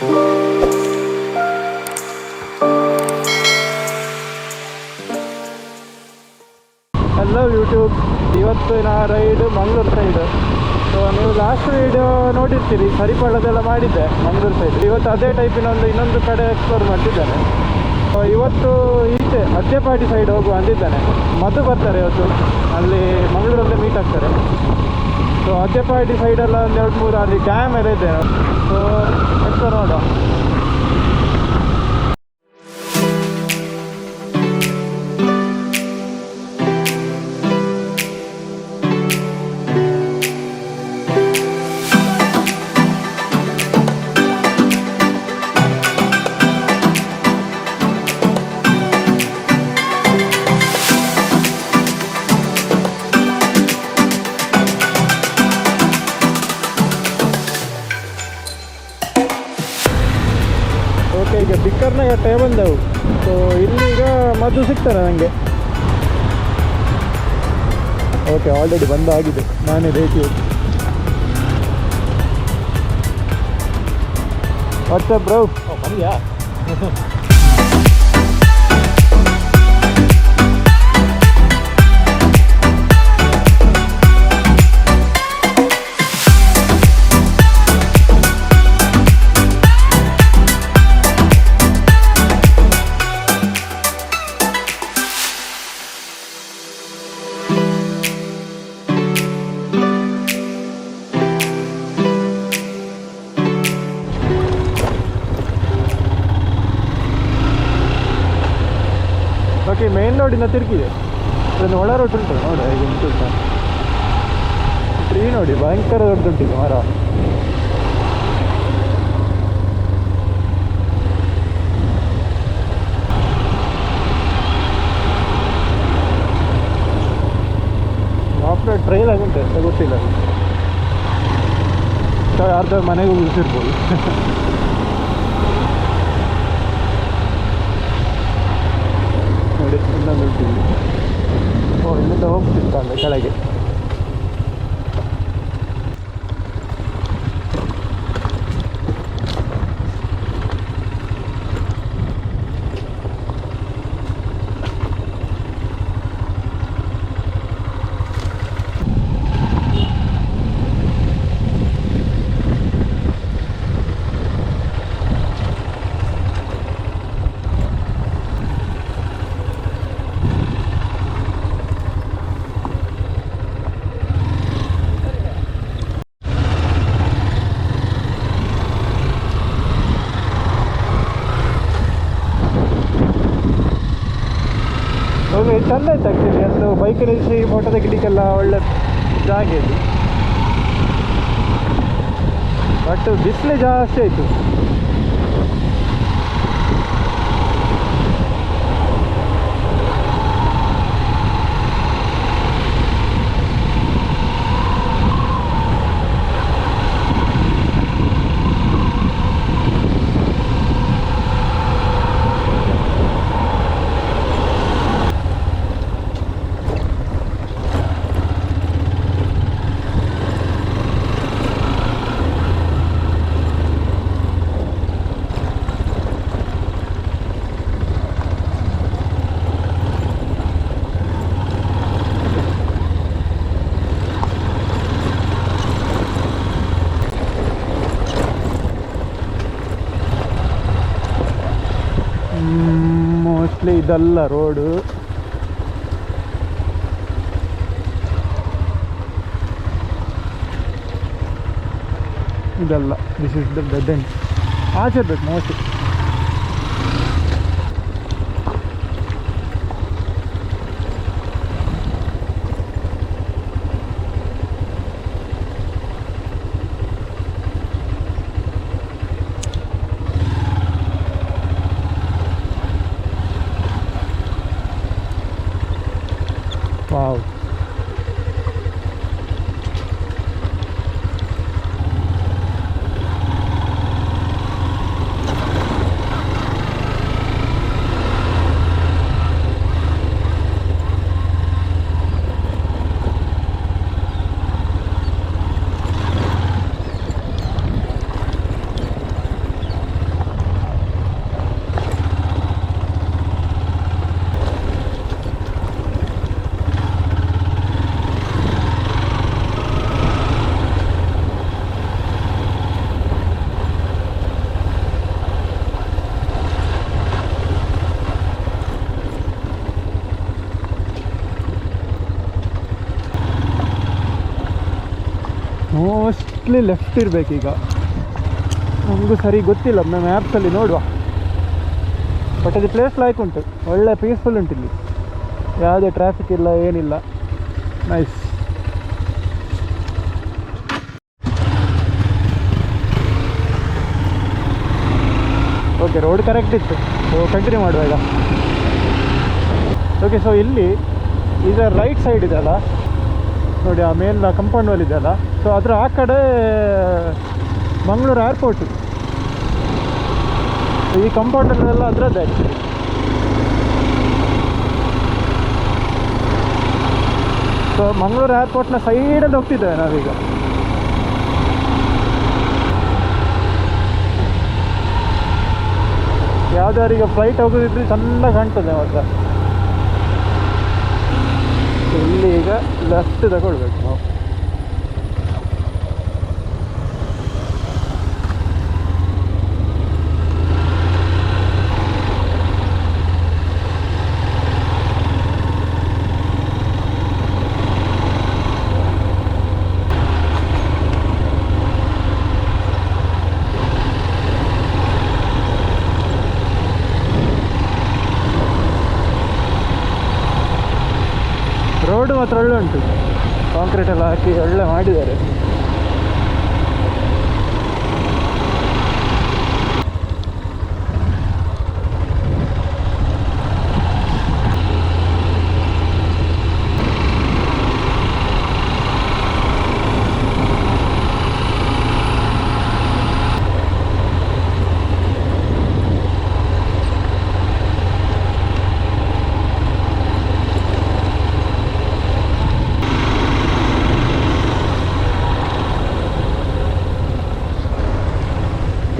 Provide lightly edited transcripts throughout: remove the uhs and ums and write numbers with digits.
Hello YouTube, ಇವತ್ತಿನ ride Mangaluru side. So ನೀವು last video ನೋಡಿರ್ತೀರಿ, ಸರಿಪಳ್ಳದೆಲ್ಲ ಮಾಡಿದ್ದೆ ಮಂಗಳೂರು ಸೈಡ್. ಇವತ್ತು ಅದೇ ಟೈಪಿನ ಇನ್ನೊಂದು ಕಡೆ ಎಕ್ಸ್ಪ್ಲೋರ್ ಮಾಡ್ತಿದ್ದಾನೆ. ಇವತ್ತು ಈಚೆ ಅದ್ಯಪಾಡಿ ಸೈಡ್ ಹೋಗುವ ಅಂದಿದ್ದಾನೆ. ಮಧು ಬರ್ತಾರೆ ಇವತ್ತು, ಅಲ್ಲಿ ಮಂಗಳೂರಲ್ಲೇ ಮೀಟ್ ಆಗ್ತಾರೆ. ಸೊ ಅದ್ಯಪಾಡಿ ಸೈಡೆಲ್ಲ ಒಂದು 2-3 ಅಲ್ಲಿ ಡ್ಯಾಮ್ ಎಲ್ಲ ಇದೆ. ಸೊ ಎಕ್ಸ್ಪ್ಲೋರ್ ಮಾಡುವ. ಈಗ ಬಿಕ್ಕರ್ನ ಟೈ ಬಂದವು. ಸೊ ಇಲ್ಲಿಗ ಮದ್ದು ಸಿಗ್ತಾರೆ ನನಗೆ. ಓಕೆ, ಆಲ್ರೆಡಿ ಬಂದಾಗಿದೆ. ನಾನೇ ರೇಟಿ ವಾಟ್ಸಪ್ ಬ್ರೋ. ಬಂದ್ಯಾ? ಓಕೆ, ಮೇನ್ ರೋಡಿನ ತಿರುಗಿದೆ. ಅದನ್ನು ಒಳ ರೋಡ್ ಉಂಟು ನೋಡಿ, ಈಗ ಉಂಟು ಟ್ರೀ ನೋಡಿ, ಭಯಂಕರ ದೊಡ್ಡದುಂಟಿಗೆ ಮರ. ಆಫ್ಟರ್ ಟ್ರೈಲ್ ಆಗುಂಟು ಅಂತ ಗೊತ್ತಿಲ್ಲ. ಅರ್ಧ ಮನೆಗೆ ಉಳಿಸಿರ್ಬೋದು. ನೋಡಿ, ಇನ್ನೊಂದು ಉಂಟು. ಇಲ್ಲಿಂದ ಹೋಗ್ತಿತ್ತಲ್ಲ ಕೆಳಗೆ. ಚೆಂದ ಆಯ್ತು ಆ್ಯಕ್ಚುಲಿ. ಅದು ಬೈಕ್ ನಿಲ್ಲಿಸಿ ಫೋಟೋ ತೆಗಿಲಿಕ್ಕೆಲ್ಲ ಒಳ್ಳೆ ಜಾಗ ಇದು. ಬಟ್ ಬಿಸಿಲೇ ಜಾಸ್ತಿ ಆಯಿತು. ಮೋಸ್ಟ್ಲಿ ಇದಲ್ಲ ರೋಡು. ಇದಲ್ಲ, this is the dead end. ಆಚೆ ಇರ್ಬೇಕು ಮೋಸ್ಟ್ಲಿ. ವಾವ್, ಮೋಸ್ಟ್ಲಿ ಲೆಫ್ಟ್ ಇರಬೇಕೀಗ, ನಮಗೂ ಸರಿ ಗೊತ್ತಿಲ್ಲ, ಮ್ಯಾಪ್ಸಲ್ಲಿ ನೋಡುವ. ಬಟ್ ಅದು ಪ್ಲೇಸ್ ಲೈಕ್ ಉಂಟು, ಒಳ್ಳೆ ಪೀಸ್ಫುಲ್ ಉಂಟು ಇಲ್ಲಿ, ಯಾವುದೇ ಟ್ರಾಫಿಕ್ ಇಲ್ಲ ಏನಿಲ್ಲ, ನೈಸ್. ಓಕೆ, ರೋಡ್ ಕರೆಕ್ಟ್ ಇತ್ತು, ಸೊ ಕಂಟಿನ್ಯೂ ಮಾಡುವ ಈಗ. ಓಕೆ, ಸೊ ಇಲ್ಲಿ ಈಗ ರೈಟ್ ಸೈಡ್ ಇದೆ ಅಲ್ಲ ನೋಡಿ, ಆ ಮೇನ್ ಕಂಪೌಂಡ್ ವಾಲ್ ಇದೆ ಅಲ್ಲ, ಸೊ ಅದರ ಆ ಕಡೆ ಮಂಗಳೂರು ಏರ್ಪೋರ್ಟು. ಈ ಕಂಪೌಂಡಲ್ಲೆಲ್ಲ ಅದರದ್ದೇ ಆ್ಯಕ್ಚುಲಿ. ಸೊ ಮಂಗಳೂರು ಏರ್ಪೋರ್ಟ್ನ ಸೈಡಲ್ಲಿ ಹೋಗ್ತಿದ್ದೇವೆ ನಾವೀಗ. ಯಾವುದಾರಿಗೆ ಫ್ಲೈಟ್ ಹೋಗೋದಿದ್ರೆ ಚೆನ್ನಾಗಿ ಕಾಣ್ತದೆ ಮಾತ್ರ. ಇಲ್ಲಿ ಈಗ ಲೆಫ್ಟ್ ತಗೊಳ್ಬೇಕು ನಾವು. ರೋಡು ಮಾತ್ರ ಒಳ್ಳೆ ಉಂಟು, ಕಾಂಕ್ರೀಟ್ ಎಲ್ಲ ಹಾಕಿ ಒಳ್ಳೆ ಮಾಡಿದ್ದಾರೆ.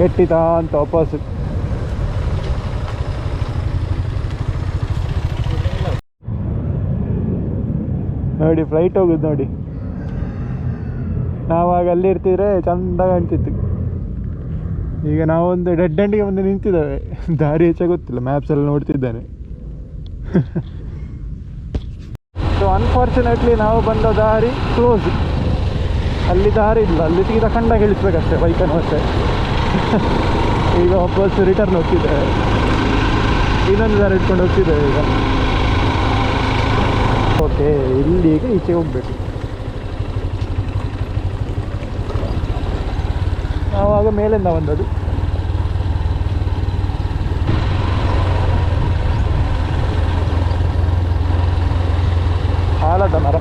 ಕೆಟ್ಟಿತಾ ಅಂತ ವಾಪಸ್. ನೋಡಿ ಫ್ಲೈಟ್ ಹೋಗುದು ನೋಡಿ, ನಾವಾಗ ಅಲ್ಲಿ ಇರ್ತಿದ್ರೆ ಚಂದ ಕಾಣ್ತಿತ್ತು. ಈಗ ನಾವೊಂದು ಡೆಡ್ ಎಂಡಿಗೆ ಮುಂದೆ ನಿಂತಿದ್ದೇವೆ, ದಾರಿ ಹೆಚ್ಚಾಗಿ ಗೊತ್ತಿಲ್ಲ, ಮ್ಯಾಪ್ಸ್ ಎಲ್ಲ ನೋಡ್ತಿದ್ದಾನೆ. ಸೊ ಅನ್ಫಾರ್ಚುನೇಟ್ಲಿ ನಾವು ಬಂದ ದಾರಿ ಕ್ಲೋಸ್, ಅಲ್ಲಿ ದಾರಿ ಇಲ್ಲ, ಅಲ್ಲಿ ಸೀದಾ ಕಂಡಾಗಿ ಇಳಿಸ್ಬೇಕಷ್ಟೇ ಬೈಕನ್ನು ಅಷ್ಟೇ. ಈಗ ವಾಪಸ್ ರಿಟರ್ನ್ ಹೋಗ್ತಿದ್ದೇವೆ, ಇನ್ನೊಂದು ದಾರಿ ಇಟ್ಕೊಂಡು ಹೋಗ್ತಿದ್ದೇವೆ ಈಗ. ಓಕೆ, ಇಲ್ಲಿ ಈಗ ಈಚೆ ಹೋಗ್ಬೇಕು. ನಾವಾಗ ಮೇಲಿಂದ ಬಂದದ್ದು. ಆಲದ ಮರ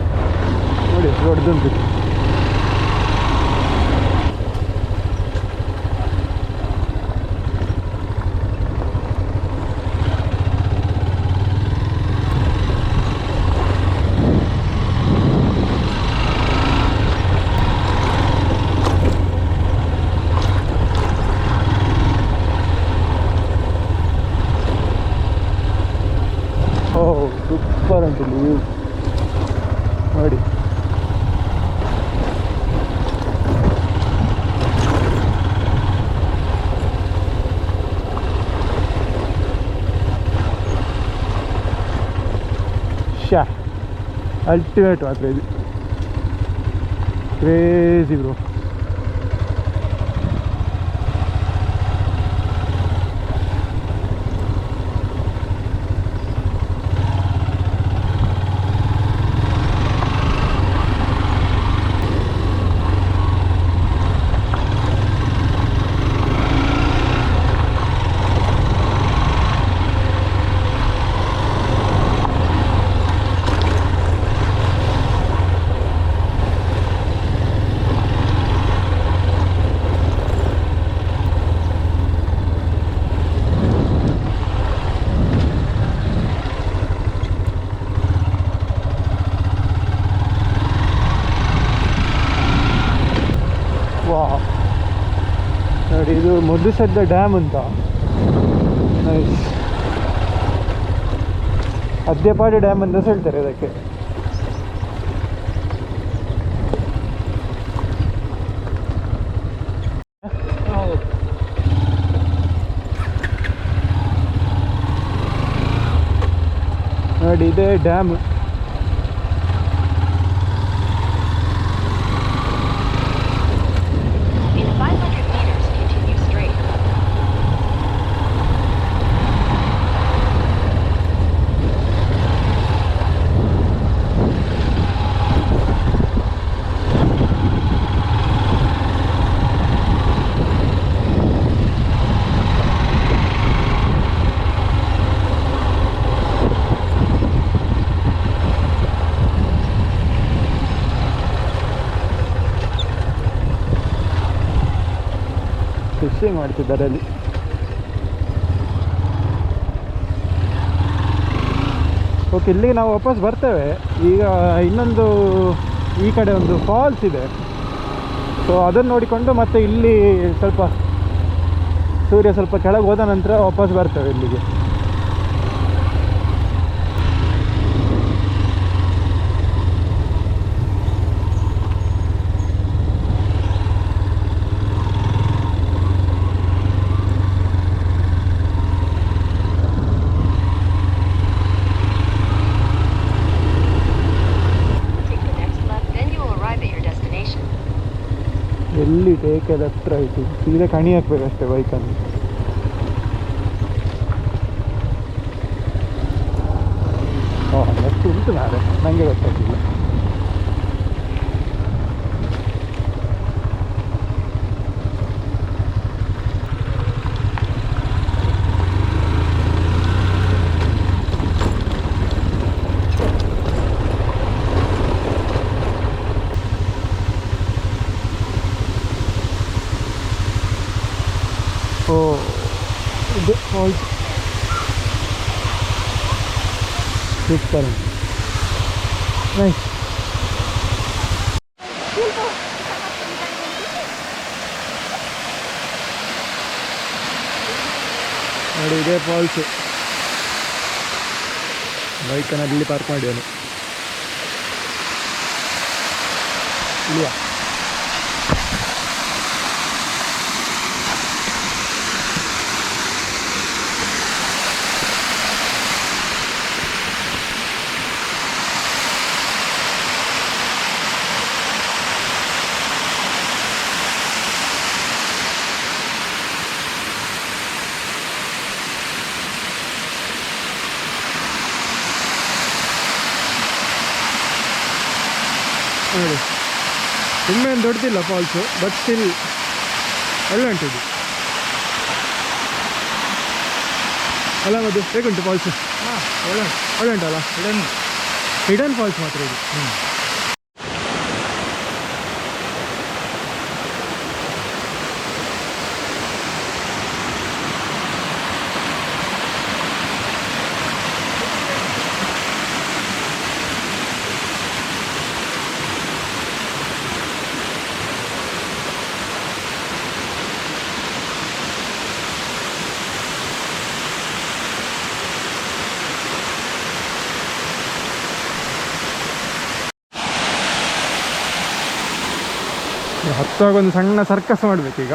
ನೋಡಿ, ದೊಡ್ಡದುಂಟು. ಸೂಪರ್ ಉಂಟು ವ್ಯೂ ನೋಡಿ. ಶಾ ಅಲ್ಟಿಮೇಟ್ ಮಾತ್ರ ಇದು, ಕ್ರೇಜಿ ಬ್ರೋ. ನೋಡಿ, ಇದು ಮುದುಸೆಡ್ಡೆ ಡ್ಯಾಮ್ ಅಂತ. ನೈಸ್. ಅದ್ಯಪಾಡಿ ಡ್ಯಾಮ್ ಅಂತ ಹೇಳ್ತಾರೆ ಇದಕ್ಕೆ. ನೋಡಿ, ಇದೇ ಡ್ಯಾಮ್. ಫಿಶಿಂಗ್ ಮಾಡ್ತಿದ್ದಾರೆ ಅಲ್ಲಿ. ಓಕೆ, ಇಲ್ಲಿಗೆ ನಾವು ವಾಪಸ್ ಬರ್ತೇವೆ. ಈಗ ಇನ್ನೊಂದು ಈ ಕಡೆ ಒಂದು ಫಾಲ್ಸ್ ಇದೆ, ಸೊ ಅದನ್ನು ನೋಡಿಕೊಂಡು ಮತ್ತೆ ಇಲ್ಲಿ ಸ್ವಲ್ಪ ಸೂರ್ಯ ಸ್ವಲ್ಪ ಕೆಳಗೆ ಹೋದ ನಂತರ ವಾಪಸ್ ಬರ್ತೇವೆ ಇಲ್ಲಿಗೆ. ಎಲ್ಲಿ ಟೇಕದ ಹತ್ರ ಆಯಿತು, ಸೀದಾ ಕಣಿ ಹಾಕ್ಬೇಕಷ್ಟೇ ಬೈಕನ್ನು. ಎಷ್ಟು ಉಂಟು ನಾಳೆ ನನಗೆ ಗೊತ್ತಾಗಿಲ್ಲ. ಇದು ಫಾಲ್ಸ್ ಸೂಪರ್ ನೈಸ್. ನೋಡಿ ಇದೇ ಫಾಲ್ಸು. ಬೈಕನ್ನು ಇಲ್ಲಿ ಪಾರ್ಕ್ ಮಾಡಿವನು ಇಲ್ಲಿಯಾ. ನೋಡಿ ತುಂಬ ಏನು ದೊಡ್ಡದಿಲ್ಲ ಫಾಲ್ಸು, ಬಟ್ ಸ್ಟಿಲ್ ಒಳ್ಳೆ ಉಂಟಿದು ಅಲ್ಲ. ಮದು ಹೇಗುಂಟು ಫಾಲ್ಸು? ಒಳ್ಳೆ ಒಳ್ಳೆ ಉಂಟಲ್ಲ. ಹಿಡನ್ ಫಾಲ್ಸ್ ಮಾತ್ರ ಇದು. ಹತ್ತುವಾಗ ಒಂದು ಸಣ್ಣ ಸರ್ಕಸ್ ಮಾಡಬೇಕೀಗ.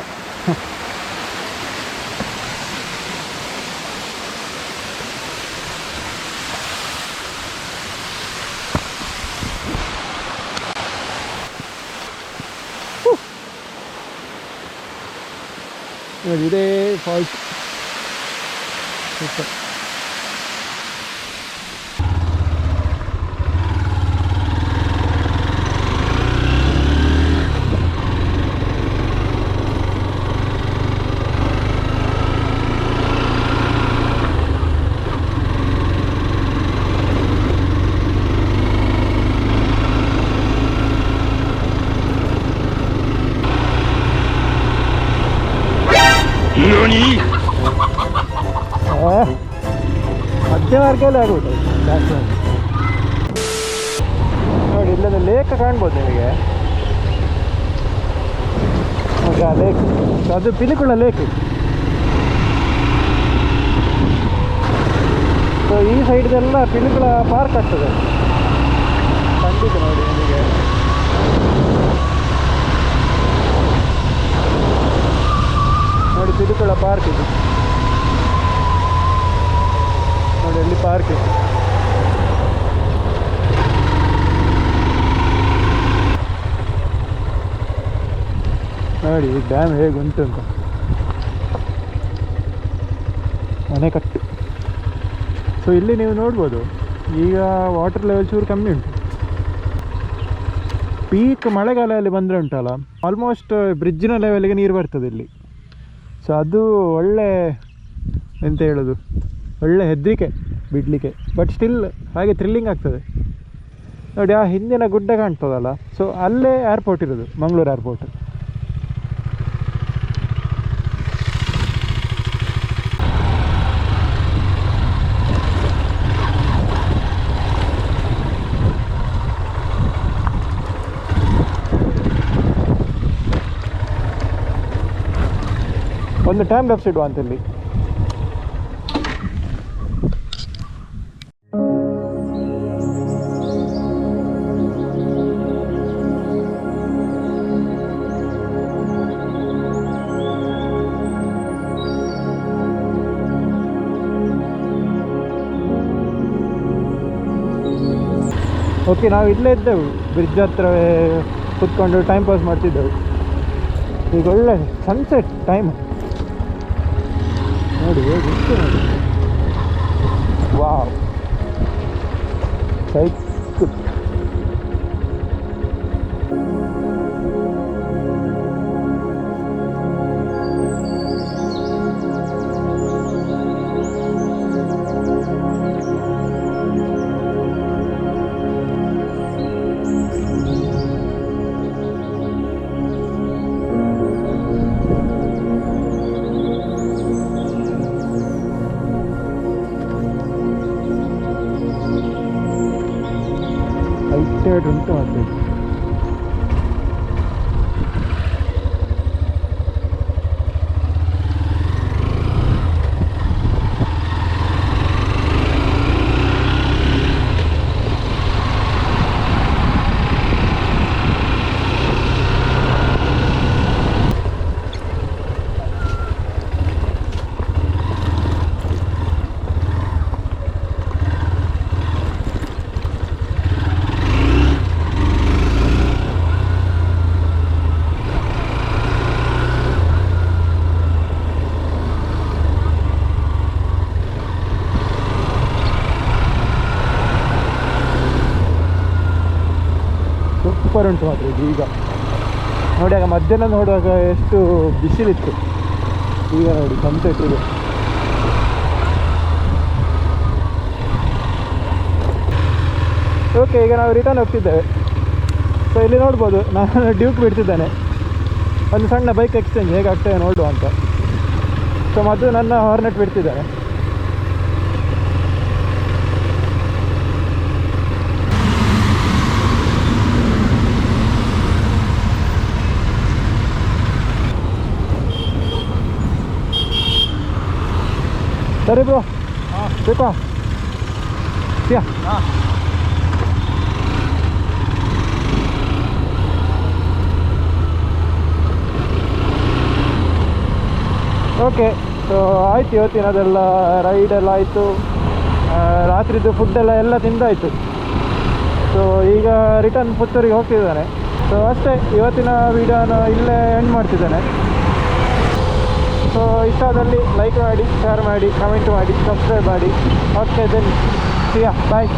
ಇದೇ ಫಾಲ್ಸ್ ಸೂಪರ್. ಮಧ್ಯಮಾರ್ಗದಲ್ಲಿ ಆಗ್ಬಿಟ್ಟು ಜಾಸ್ತಿ ನೋಡಿ. ಇಲ್ಲದ ಲೇಕ್ ಕಾಣ್ಬೋದು ನಿಮಗೆ. ಆ ಲೇಕ್ ಅದು ಪಿಲಿಕುಳ ಲೇಕ್. ಸೊ ಈ ಸೈಡ್ದೆಲ್ಲ ಪಿಲಿಕುಳ ಪಾರ್ಕ್ ಆಗ್ತದೆ ಖಂಡಿತ. ನೋಡಿ ನಿಮಗೆ ನೋಡಿ ಪಿಲಿಕುಳ ಪಾರ್ಕ್ ಇದು ನೋಡಿ, ಅಲ್ಲಿ ಪಾರ್ಕ್ ಇದೆ. ನೋಡಿ ಈ ಡ್ಯಾಮ್ ಹೇಗುಂಟು ಅಂತ. ಅಣೆಕಟ್ಟು. ಸೊ ಇಲ್ಲಿ ನೀವು ನೋಡ್ಬೋದು ಈಗ ವಾಟರ್ ಲೆವೆಲ್ ಚೂರು ಕಮ್ಮಿ ಉಂಟು. ಪೀಕ್ ಮಳೆಗಾಲದಲ್ಲಿ ಬಂದರೆ ಉಂಟಲ್ಲ, ಆಲ್ಮೋಸ್ಟ್ ಬ್ರಿಡ್ಜಿನ ಲೆವೆಲ್ಗೆ ನೀರು ಬರ್ತದೆ ಇಲ್ಲಿ. ಸೊ ಅದು ಒಳ್ಳೆ ಎಂತ ಹೇಳೋದು, ಒಳ್ಳೆ ಹೆದರಿಕೆ ಬಿಡಲಿಕ್ಕೆ, ಬಟ್ ಸ್ಟಿಲ್ ಹಾಗೆ ಥ್ರಿಲ್ಲಿಂಗ್ ಆಗ್ತದೆ. ನೋಡಿ ಆ ಹಿಂದಿನ ಗುಡ್ಡ ಕಾಣ್ತದಲ್ಲ, ಸೊ ಅಲ್ಲೇ ಏರ್ಪೋರ್ಟ್ ಇರೋದು, ಮಂಗಳೂರು ಏರ್ಪೋರ್ಟ್. ಒಂದು ಟೈಮ್ ಲ್ಯಾಪ್ಸ್ ಇಡುವ ಅಂತ ಇಲ್ಲಿ. ಓಕೆ, ನಾವು ಇಲ್ಲೇ ಇದ್ದೆವು, ಬ್ರಿಡ್ಜ್ ಹತ್ರವೇ ಕುತ್ಕೊಂಡು ಟೈಮ್ ಪಾಸ್ ಮಾಡ್ತಿದ್ದೆವು. ಈಗ ಒಳ್ಳೆ ಸನ್ಸೆಟ್ ಟೈಮ್ ನೋಡಿ, ಹೇಗಿತ್ತು ನೋಡಿ. ವಾವ್, ಸೈಕ್. ಉಂಟು ಅದು. ಸೂಪರ್ ಉಂಟು ಮಾತ್ರ ಇದು. ಈಗ ನೋಡಿ, ಆಗ ಮಧ್ಯಾಹ್ನ ನೋಡುವಾಗ ಎಷ್ಟು ಬಿಸಿಲಿತ್ತು, ಈಗ ನೋಡಿ ಸನ್ಸೆಟ್ ಇದೆ. ಓಕೆ, ಈಗ ನಾವು ರಿಟರ್ನ್ ಹೋಗ್ತಿದ್ದೇವೆ. ಸೊ ಇಲ್ಲಿ ನೋಡ್ಬೋದು, ನಾನು ಡ್ಯೂಕ್ ಬಿಡ್ತಿದ್ದೇನೆ. ಒಂದು ಸಣ್ಣ ಬೈಕ್ ಎಕ್ಸ್ಚೇಂಜ್ ಹೇಗಾಗ್ತದೆ ನೋಡುವ ಅಂತ. ಸೊ ಮೊದಲು ನನ್ನ ಹಾರ್ನೆಟ್ ಬಿಡ್ತಿದ್ದೇನೆ. ಸರಿ ಬ್ರೋ, ಬೇಕಾ ಯಾ. ಓಕೆ, ಸೊ ಆಯ್ತು, ಇವತ್ತಿನದೆಲ್ಲ ರೈಡೆಲ್ಲ ಆಯಿತು, ರಾತ್ರಿದು ಫುಡ್ಡೆಲ್ಲ ತಿಂದಾಯಿತು. ಸೊ ಈಗ ರಿಟರ್ನ್ ಪುತ್ತೂರಿಗೆ ಹೋಗ್ತಿದ್ದಾನೆ. ಸೊ ಅಷ್ಟೇ, ಇವತ್ತಿನ ವೀಡಿಯೋನ ಇಲ್ಲೇ ಎಂಡ್ ಮಾಡ್ತಿದ್ದೇನೆ. ಸೊ ಇಷ್ಟ ಆದಲ್ಲಿ ಲೈಕ್ ಮಾಡಿ, ಶೇರ್ ಮಾಡಿ, ಕಮೆಂಟ್ ಮಾಡಿ, ಸಬ್ಸ್ಕ್ರೈಬ್ ಮಾಡಿ. ಓಕೆ ದೆನ್, ಸಿಯಾ, ಬಾಯ್.